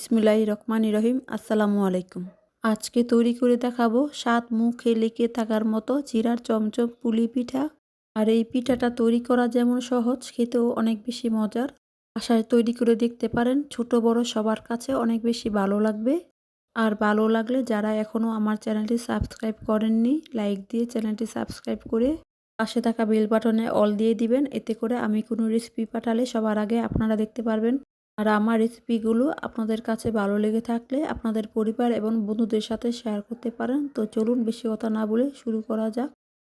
বিসমিল্লাহির রহমানির রহিম। আসসালামু আলাইকুম। আজকে তৈরি করে দেখাবো স্বাদ মুখে লেগে থাকার মতো চিড়ার চমচম পুলি পিঠা। আর এই পিঠাটা তৈরি করা যেমন সহজ, খেতেও অনেক বেশি মজার। বাসায় তৈরি করে দেখতে পারেন, ছোট বড় সবার কাছে অনেক বেশি ভালো লাগবে। আর ভালো লাগলে যারা এখনও আমার চ্যানেলটি সাবস্ক্রাইব করেননি, লাইক দিয়ে চ্যানেলটি সাবস্ক্রাইব করে পাশে থাকা বেল বাটনে অল দিয়ে দিবেন। এতে করে আমি কোনো রেসিপি পাঠালে সবার আগে আপনারা দেখতে পারবেন। আর আমার রেসিপিগুলো আপনাদের কাছে ভালো লেগে থাকলে আপনাদের পরিবার এবং বন্ধুদের সাথে শেয়ার করতে পারেন। তো চলুন বেশি কথা না বলে শুরু করা যাক।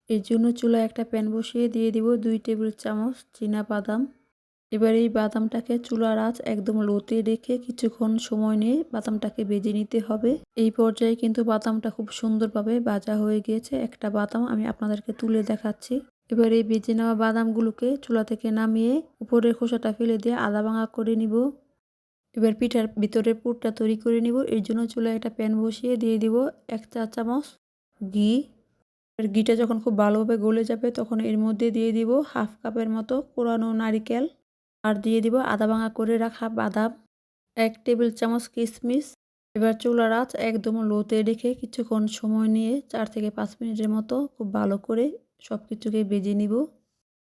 এর জন্য চুলায় একটা প্যান বসিয়ে দিয়ে দিব 2 টেবিল চামচ চীনা বাদাম। এবার এই বাদামটাকে চুলার আঁচ একদম লোতে রেখে কিছুক্ষণ সময় নিয়ে বাদামটাকে ভেজে নিতে হবে। এই পর্যায়ে কিন্তু বাদামটা খুব সুন্দরভাবে ভাজা হয়ে গিয়েছে। একটা বাদাম আমি আপনাদেরকে তুলে দেখাচ্ছি। এবার এই ভেজে নেওয়া বাদামগুলোকে চুলা থেকে নামিয়ে উপরের খোসাটা ফেলে দিয়ে আধা ভাঙা করে নিব। এবার পিঠার ভিতরের পুরটা তৈরি করে নিব। এর জন্য চুলায় একটা প্যান বসিয়ে দিয়ে দিব 1 চা চামচ ঘি। আর ঘিটা যখন খুব ভালোভাবে গলে যাবে তখন এর মধ্যে দিয়ে দিব হাফ কাপের মতো কোরানো নারিকেল। আর দিয়ে দিব আধা ভাঙা করে রাখা বাদাম, 1 টেবিল চামচ কিশমিশ। এবার চুলার আঁচ একদম লোতে রেখে কিছুক্ষণ সময় নিয়ে 4 থেকে 5 মিনিটের মতো খুব ভালো করে সব কিছুকে ভেজে নিব।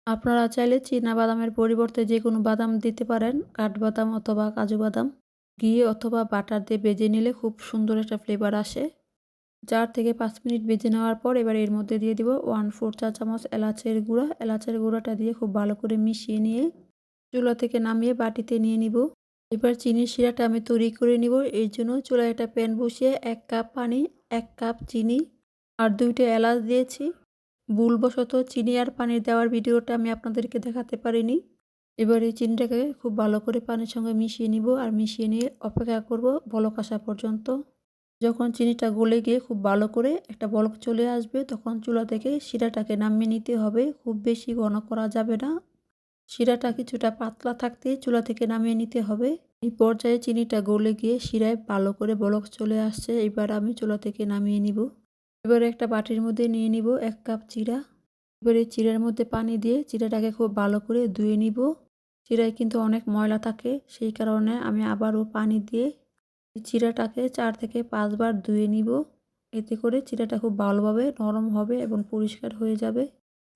আপনারা চাইলে চীনা বাদামের পরিবর্তে যে কোনো বাদাম দিতে পারেন, কাঠবাদাম অথবা কাজু বাদাম। ঘি অথবা বাটার দিয়ে ভেজে নিলে খুব সুন্দর একটা ফ্লেভার আসে। 4 থেকে 5 মিনিট ভেজে নেওয়ার পর এবার এর মধ্যে দিয়ে দিব 1/4 চা চামচ এলাচের গুঁড়া। এলাচের গুঁড়াটা দিয়ে খুব ভালো করে মিশিয়ে নিয়ে চুলা থেকে নামিয়ে বাটিতে নিয়ে নিব। এবার চিনির শিরাটা আমি তৈরি করে নিব। এর জন্য চুলায় একটা প্যান বসিয়ে 1 কাপ পানি, 1 কাপ চিনি আর 2টা এলাচ দিয়েছি। ভুলবশত চিনি আর পানি দেওয়ার ভিডিওটা আমি আপনাদেরকে দেখাতে পারিনি। এবার এই চিনিটাকে খুব ভালো করে পানির সঙ্গে মিশিয়ে নিব আর মিশিয়ে নিয়ে অপেক্ষা করব বলক আসা পর্যন্ত। যখন চিনিটা গলে গিয়ে খুব ভালো করে একটা বলক চলে আসবে তখন চুলা থেকে শিরাটাকে নামিয়ে নিতে হবে। খুব বেশি ঘন করা যাবে না। শিরাটা কিছুটা পাতলা থাকতেই চুলা থেকে নামিয়ে নিতে হবে। এই পর্যায়ে চিনিটা গলে গিয়ে শিরায় ভালো করে বলক চলে আসছে। এবার আমি চুলা থেকে নামিয়ে নিব। এবারে একটা বাটির মধ্যে নিয়ে নিব 1 কাপ চিড়া। এবারে চিড়ার মধ্যে পানি দিয়ে চিড়াটাকে খুব ভালো করে ধুয়ে নিব। চিড়ায় কিন্তু অনেক ময়লা থাকে, সেই কারণে আমি আবারও পানি দিয়ে চিড়াটাকে 4 থেকে 5 বার ধুয়ে নিব। এতে করে চিড়াটা খুব ভালোভাবে নরম হবে এবং পরিষ্কার হয়ে যাবে।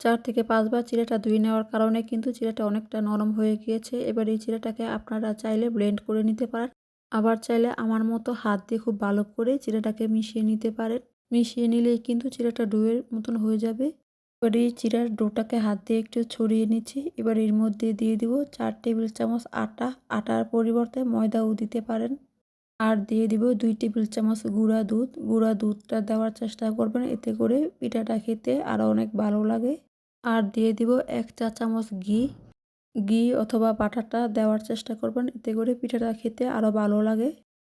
4 থেকে 5 বার চিড়াটা ধুয়ে নেওয়ার কারণে কিন্তু চিড়াটা অনেকটা নরম হয়ে গিয়েছে। এবার এই চিড়াটাকে আপনারা চাইলে ব্লেন্ড করে নিতে পারেন, আবার চাইলে আমার মতো হাত দিয়ে খুব ভালো করে চিড়াটাকে মিশিয়ে নিতে পারেন। মিশিয়ে নিলেই কিন্তু চিড়াটা ডোয়ের মতন হয়ে যাবে। এবার এই চিড়ার ডোটাকে হাত দিয়ে একটু ছড়িয়ে নিচ্ছি। এবার এর মধ্যে দিয়ে দিব 4 টেবিল চামচ আটা। আটার পরিবর্তে ময়দাও দিতে পারেন। আর দিয়ে দিব 2 টেবিল চামচ গুঁড়া দুধ। গুঁড়া দুধটা দেওয়ার চেষ্টা করবেন, এতে করে পিঠাটা খেতে আরও অনেক ভালো লাগে। আর দিয়ে দিব 1 চা চামচ ঘি। ঘি অথবা বাটারটা দেওয়ার চেষ্টা করবেন, এতে করে পিঠাটা খেতে আরও ভালো লাগে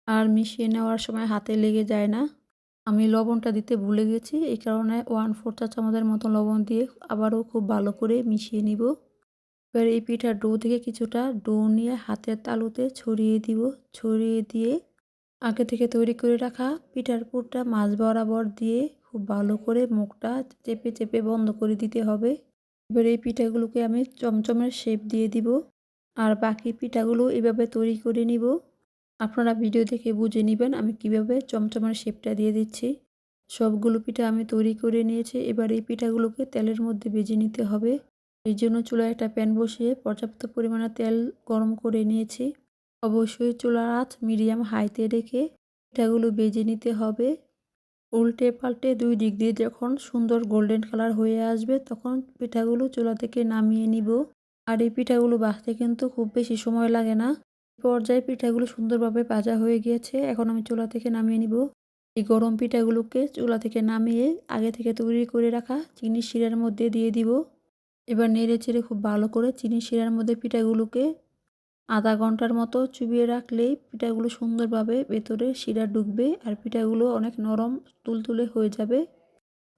আর মিশিয়ে নেওয়ার সময় হাতে লেগে যায় না। আমি লবণটা দিতে ভুলে গেছি, এই কারণে 1/4 চা চামচের মতো লবণ দিয়ে আবারও খুব ভালো করে মিশিয়ে নিব। এবার এই পিঠার ডো থেকে কিছুটা ডো নিয়ে হাতের তালুতে ছড়িয়ে দিব। ছড়িয়ে দিয়ে আগে থেকে তৈরি করে রাখা পিঠার পুরটা মাঝ বরাবর দিয়ে খুব ভালো করে মুখটা চেপে চেপে বন্ধ করে দিতে হবে। এবার এই পিঠাগুলোকে আমি চমচমের শেপ দিয়ে দিব আর বাকি পিঠাগুলো এভাবে তৈরি করে নিব। আপনারা ভিডিও দেখে বুঝে নেবেন আমি কিভাবে চমচমের শেপটা দিয়ে দিচ্ছি। সবগুলো পিঠা আমি তৈরি করে নিয়েছি। এবার এই পিঠাগুলোকে তেলের মধ্যে ভেজে নিতে হবে। এই জন্য চুলায় একটা প্যান বসিয়ে পর্যাপ্ত পরিমাণে তেল গরম করে নিয়েছি। অবশ্যই চুলার আঁচ মিডিয়াম হাইতে রেখে পিঠাগুলো ভেজে নিতে হবে। উল্টে পাল্টে 2 দিক দিয়ে যখন সুন্দর গোল্ডেন কালার হয়ে আসবে তখন পিঠাগুলো চুলা থেকে নামিয়ে নিব। আর এই পিঠাগুলো ভাজতে কিন্তু খুব বেশি সময় লাগে না। পর্যায়ে পিঠাগুলো সুন্দরভাবে ভাজা হয়ে গিয়েছে, এখন আমি চুলা থেকে নামিয়ে নিব। এই গরম পিঠাগুলোকে চুলা থেকে নামিয়ে আগে থেকে তৈরি করে রাখা চিনির শিরার মধ্যে দিয়ে দিব। এবার নেড়ে চেড়ে খুব ভালো করে চিনির শিরার মধ্যে পিঠাগুলোকে আধা ঘন্টার মতো চুবিয়ে রাখলেই পিঠাগুলো সুন্দরভাবে ভেতরে শিরা ঢুকবে আর পিঠাগুলো অনেক নরম তুলতুলে হয়ে যাবে।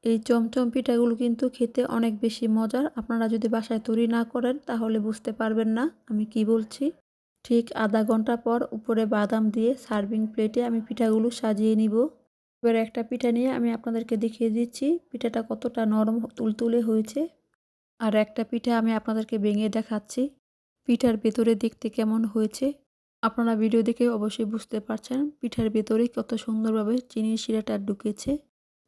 এই চমচম পিঠাগুলো কিন্তু খেতে অনেক বেশি মজার। আপনারা যদি বাসায় তৈরি না করেন তাহলে বুঝতে পারবেন না আমি কি বলছি। ঠিক আধা ঘন্টা পর উপরে বাদাম দিয়ে সার্ভিং প্লেটে আমি পিঠাগুলো সাজিয়ে নিব। এবার একটা পিঠা নিয়ে আমি আপনাদেরকে দেখিয়ে দিচ্ছি পিঠাটা কতটা নরম তুলতুলে হয়েছে। আর একটা পিঠা আমি আপনাদেরকে ভেঙে দেখাচ্ছি পিঠার ভেতরে দেখতে কেমন হয়েছে। আপনারা ভিডিও দেখে অবশ্যই বুঝতে পারছেন পিঠার ভেতরে কত সুন্দরভাবে চিনির শিরাটা ঢুকেছে।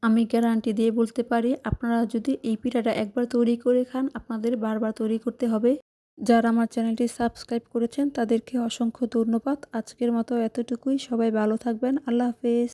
আমি গ্যারান্টি দিয়ে বলতে পারি আপনারা যদি এই পিঠাটা একবার তৈরি করে খান আপনাদের বারবার তৈরি করতে হবে। যারা আমার চ্যানেলটি সাবস্ক্রাইব করেছেন তাদেরকে অসংখ্য ধন্যবাদ। আজকের মতো এতটুকুই। সবাই ভালো থাকবেন। আল্লাহ হাফেজ।